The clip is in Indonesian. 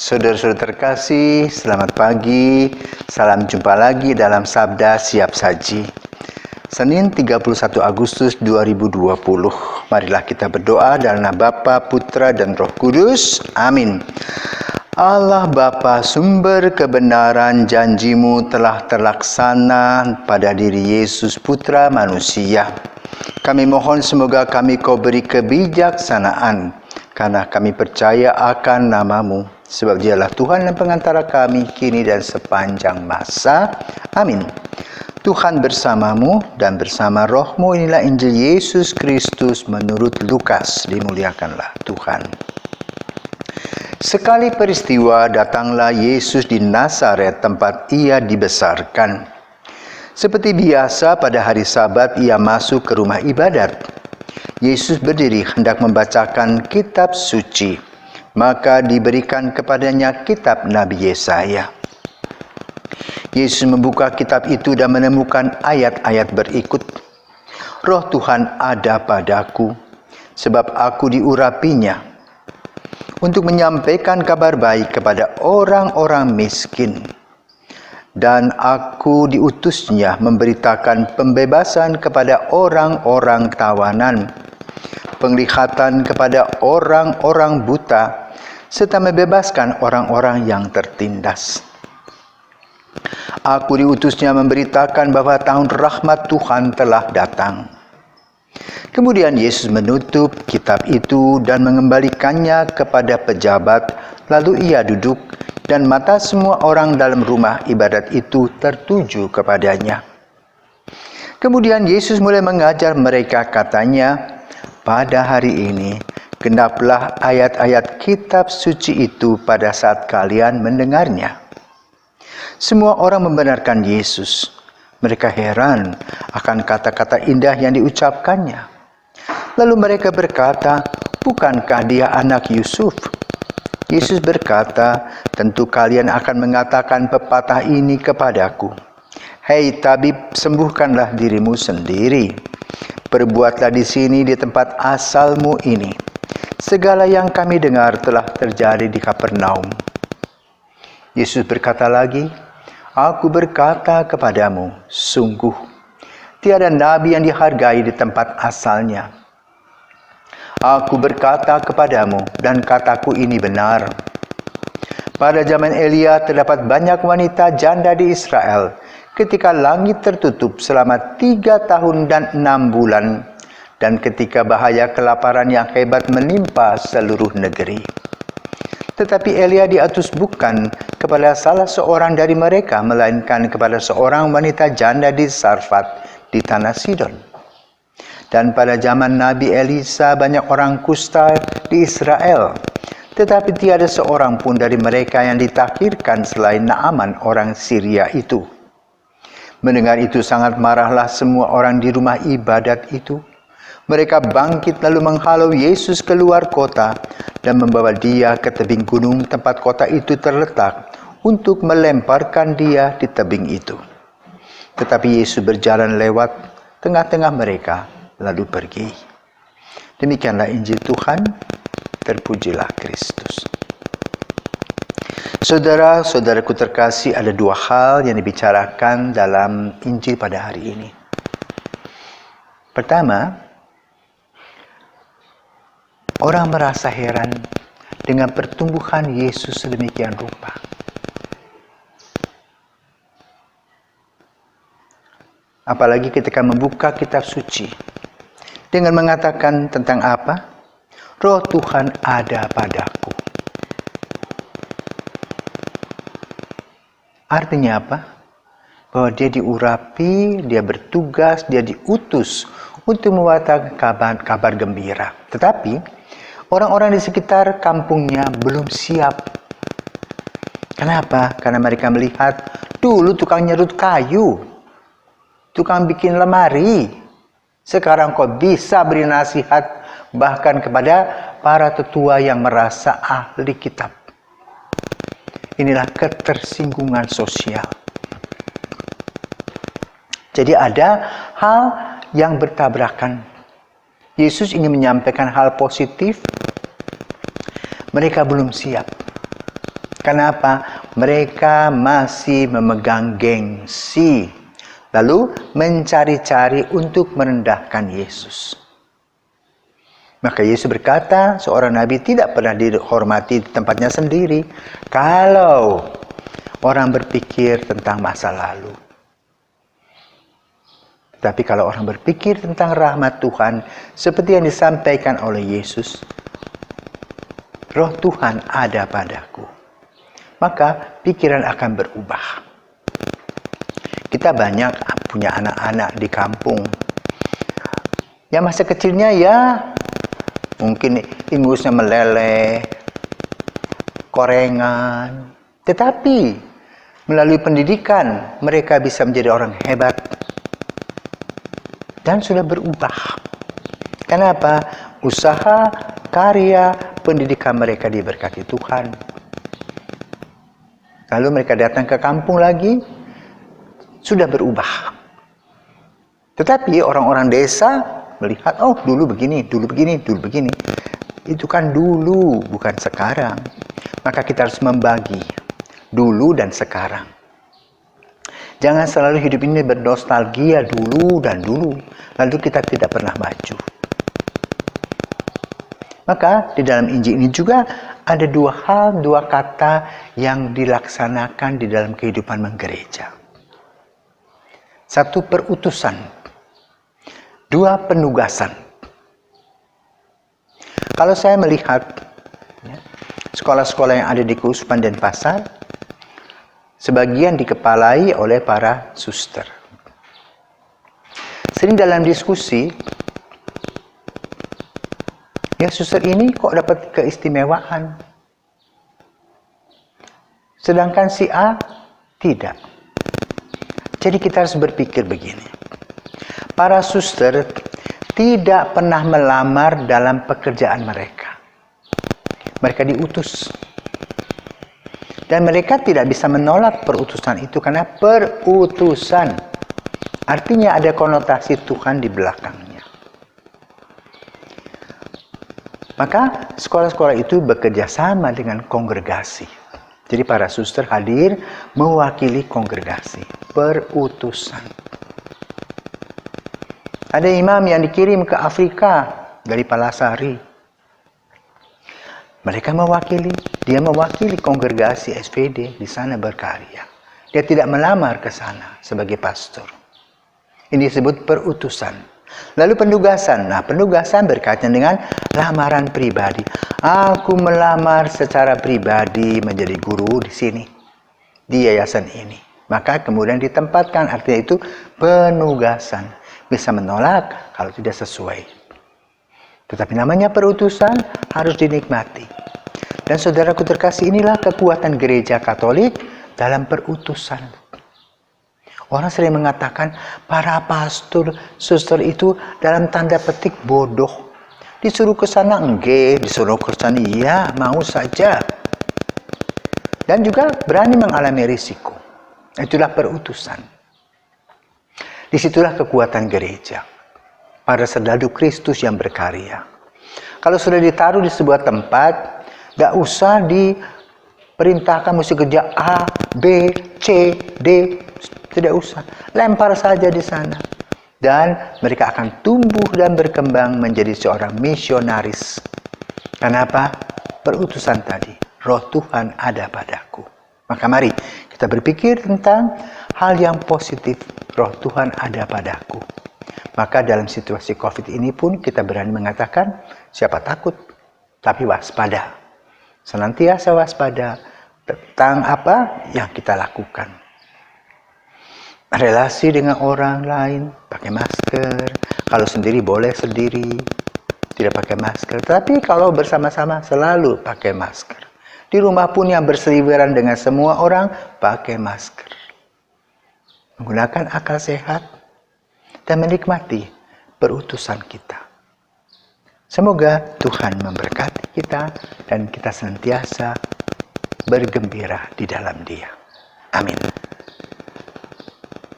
Saudara-saudara terkasih, selamat pagi. Salam jumpa lagi dalam Sabda Siap Saji. Senin 31 Agustus 2020. Marilah kita berdoa dalam nama Bapa, Putra, dan Roh Kudus. Amin. Allah Bapa, sumber kebenaran, janjimu telah terlaksana pada diri Yesus Putra Manusia. Kami mohon semoga Kau beri kebijaksanaan, karena kami percaya akan nama-Mu, sebab Dialah Tuhan dan pengantara kami kini dan sepanjang masa. Amin. Tuhan bersamamu dan bersama rohmu. Inilah Injil Yesus Kristus menurut Lukas. Dimuliakanlah Tuhan. Sekali peristiwa datanglah Yesus di Nazaret, tempat ia dibesarkan. Seperti biasa pada hari Sabat ia masuk ke rumah ibadat. Yesus berdiri hendak membacakan kitab suci. Maka diberikan kepadanya kitab Nabi Yesaya. Yesus membuka kitab itu dan menemukan ayat-ayat berikut. Roh Tuhan ada padaku, sebab aku diurapinya untuk menyampaikan kabar baik kepada orang-orang miskin. Dan aku diutusnya memberitakan pembebasan kepada orang-orang tawanan, penglihatan kepada orang-orang buta, serta membebaskan orang-orang yang tertindas. Aku diutusnya memberitakan bahwa tahun rahmat Tuhan telah datang. Kemudian Yesus menutup kitab itu dan mengembalikannya kepada pejabat. Lalu ia duduk dan mata semua orang dalam rumah ibadat itu tertuju kepadanya. Kemudian Yesus mulai mengajar mereka, katanya, pada hari ini genaplah ayat-ayat kitab suci itu pada saat kalian mendengarnya. Semua orang membenarkan Yesus. Mereka heran akan kata-kata indah yang diucapkannya. Lalu mereka berkata, bukankah dia anak Yusuf? Yesus berkata, tentu kalian akan mengatakan pepatah ini kepadaku. Hei tabib, sembuhkanlah dirimu sendiri. Perbuatlah di sini di tempat asalmu ini. Segala yang kami dengar telah terjadi di Kapernaum. Yesus berkata lagi, aku berkata kepadamu, sungguh, tiada nabi yang dihargai di tempat asalnya. Aku berkata kepadamu, dan kataku ini benar. Pada zaman Elia terdapat banyak wanita janda di Israel, ketika langit tertutup selama 3 tahun dan 6 bulan, dan ketika bahaya kelaparan yang hebat menimpa seluruh negeri. Tetapi Elia diutus bukan kepada salah seorang dari mereka, melainkan kepada seorang wanita janda di Sarfat, di tanah Sidon. Dan pada zaman Nabi Elisa banyak orang kusta di Israel, tetapi tiada seorang pun dari mereka yang ditakhirkan selain Naaman orang Syria itu. Mendengar itu sangat marahlah semua orang di rumah ibadat itu. Mereka bangkit lalu menghalau Yesus keluar kota dan membawa dia ke tebing gunung tempat kota itu terletak untuk melemparkan dia di tebing itu. Tetapi Yesus berjalan lewat tengah-tengah mereka lalu pergi. Demikianlah Injil Tuhan. Terpujilah Kristus. Saudara-saudaraku terkasih, ada 2 hal yang dibicarakan dalam Injil pada hari ini. Pertama, orang merasa heran dengan pertumbuhan Yesus sedemikian rupa. Apalagi ketika membuka kitab suci dengan mengatakan tentang apa? Roh Tuhan ada padaku. Artinya apa? Bahwa dia diurapi, dia bertugas, dia diutus untuk membawakan kabar gembira. Tetapi orang-orang di sekitar kampungnya belum siap. Kenapa? Karena mereka melihat dulu tukang nyerut kayu, tukang bikin lemari. Sekarang kok bisa beri nasihat bahkan kepada para tetua yang merasa ahli kitab. Inilah ketersinggungan sosial. Jadi ada hal yang bertabrakan. Yesus ingin menyampaikan hal positif, mereka belum siap. Kenapa? Mereka masih memegang gengsi, lalu mencari-cari untuk merendahkan Yesus. Maka Yesus berkata, seorang nabi tidak pernah dihormati di tempatnya sendiri kalau orang berpikir tentang masa lalu. Tapi kalau orang berpikir tentang rahmat Tuhan, seperti yang disampaikan oleh Yesus, Roh Tuhan ada padaku, maka pikiran akan berubah. Kita banyak punya anak-anak di kampung yang masa kecilnya ya mungkin ingusnya meleleh, korengan, tetapi melalui pendidikan mereka bisa menjadi orang hebat dan sudah berubah. Kenapa? Usaha, karya, pendidikan mereka diberkati Tuhan. Lalu mereka datang ke kampung lagi, sudah berubah. Tetapi orang-orang desa melihat, oh dulu begini, dulu begini, dulu begini. Itu kan dulu, bukan sekarang. Maka kita harus membagi dulu dan sekarang. Jangan selalu hidup ini bernostalgia dulu dan dulu, lalu kita tidak pernah maju. Maka di dalam Injil ini juga ada dua hal, dua kata yang dilaksanakan di dalam kehidupan menggereja. Satu, perutusan. Dua, penugasan. Kalau saya melihat sekolah-sekolah yang ada di Keuskupan Denpasar, sebagian dikepalai oleh para suster. Sering dalam diskusi, ya suster ini kok dapat keistimewaan, sedangkan si A tidak. Jadi kita harus berpikir begini. Para suster tidak pernah melamar dalam pekerjaan mereka. Mereka diutus. Dan mereka tidak bisa menolak perutusan itu karena perutusan. Artinya ada konotasi Tuhan di belakangnya. Maka sekolah-sekolah itu bekerja sama dengan kongregasi. Jadi para suster hadir mewakili kongregasi. Perutusan. Ada imam yang dikirim ke Afrika dari Palasari. Mereka mewakili, dia mewakili kongregasi SVD di sana berkarya. Dia tidak melamar ke sana sebagai pastor. Ini disebut perutusan. Lalu penugasan. Nah, penugasan berkaitan dengan lamaran pribadi. Aku melamar secara pribadi menjadi guru di sini, di yayasan ini. Maka kemudian ditempatkan, artinya itu penugasan. Bisa menolak kalau tidak sesuai. Tetapi namanya perutusan harus dinikmati. Dan saudaraku terkasih, inilah kekuatan gereja Katolik dalam perutusan. Orang sering mengatakan para pastor, suster itu dalam tanda petik bodoh. Disuruh ke sana enggak, disuruh ke sana iya, mau saja. Dan juga berani mengalami risiko. Itulah perutusan. Disitulah kekuatan gereja. Para serdadu Kristus yang berkarya. Kalau sudah ditaruh di sebuah tempat, gak usah diperintahkan mesti kerja A, B, C, D. Tidak usah. Lempar saja di sana. Dan mereka akan tumbuh dan berkembang menjadi seorang misionaris. Kenapa? Perutusan tadi. Roh Tuhan ada padaku. Maka mari kita berpikir tentang hal yang positif. Roh Tuhan ada padaku. Maka dalam situasi COVID ini pun kita berani mengatakan, siapa takut, tapi waspada. Senantiasa waspada tentang apa yang kita lakukan. Relasi dengan orang lain, pakai masker. Kalau sendiri boleh sendiri, tidak pakai masker. Tapi kalau bersama-sama selalu pakai masker. Di rumah pun yang berseliweran dengan semua orang, pakai masker. Menggunakan akal sehat dan menikmati perutusan kita. Semoga Tuhan memberkati kita dan kita senantiasa bergembira di dalam Dia. Amin.